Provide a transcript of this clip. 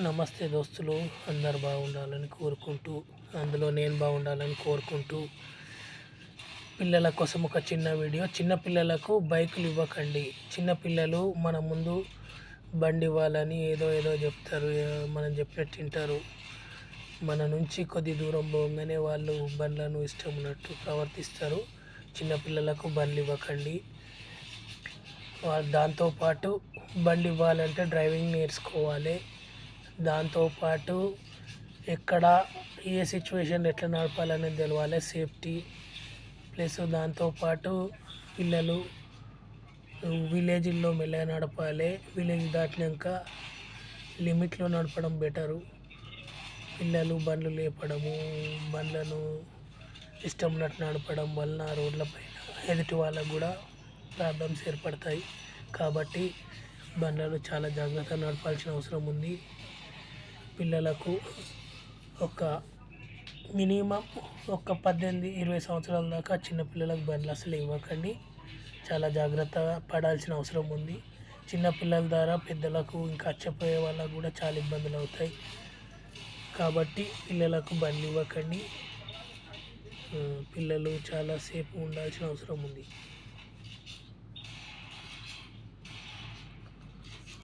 నమస్తే దోస్తులు, అందరు బాగుండాలని కోరుకుంటూ, అందులో నేను బాగుండాలని కోరుకుంటూ, పిల్లల కోసం ఒక చిన్న వీడియో. చిన్న పిల్లలకు బైకులు ఇవ్వకండి. చిన్నపిల్లలు మన ముందు బండి ఇవ్వాలని ఏదో ఏదో చెప్తారు, మనం చెప్పినట్టు వింటారు. మన నుంచి కొద్ది దూరం పోగానే వాళ్ళు బండ్లను ఇష్టం ఉన్నట్టు ప్రవర్తిస్తారు. చిన్నపిల్లలకు బండ్లు ఇవ్వకండి. దాంతోపాటు బండి ఇవ్వాలంటే డ్రైవింగ్ నేర్చుకోవాలి. దాంతోపాటు ఎక్కడ ఏ సిచ్యువేషన్ ఎట్లా నడపాలనేది తెలవాలి, సేఫ్టీ. ప్లస్ దాంతోపాటు పిల్లలు విలేజ్లో మెల్లగా నడపాలి. విలేజ్ దాటినాక లిమిట్లో నడపడం బెటరు. పిల్లలు బండ్లు లేపడము, బండ్లను ఇష్టం ఉన్నట్టు నడపడం వలన రోడ్లపైన ఎదుటి వాళ్ళకు కూడా ప్రాబ్లమ్స్ ఏర్పడతాయి. కాబట్టి బండ్లను చాలా జాగ్రత్తగా నడపాల్సిన అవసరం ఉంది. పిల్లలకు ఒక మినిమం ఒక 18-20 సంవత్సరాల దాకా చిన్నపిల్లలకు బండ్లు అసలు ఇవ్వకండి. చాలా జాగ్రత్త పడాల్సిన అవసరం ఉంది. చిన్నపిల్లల ద్వారా పెద్దలకు ఇంకా చెప్పే వాళ్ళకు కూడా చాలా ఇబ్బందులు అవుతాయి. కాబట్టి పిల్లలకు బండ్లు ఇవ్వకండి. పిల్లలు చాలా సేఫ్ ఉండాల్సిన అవసరం ఉంది.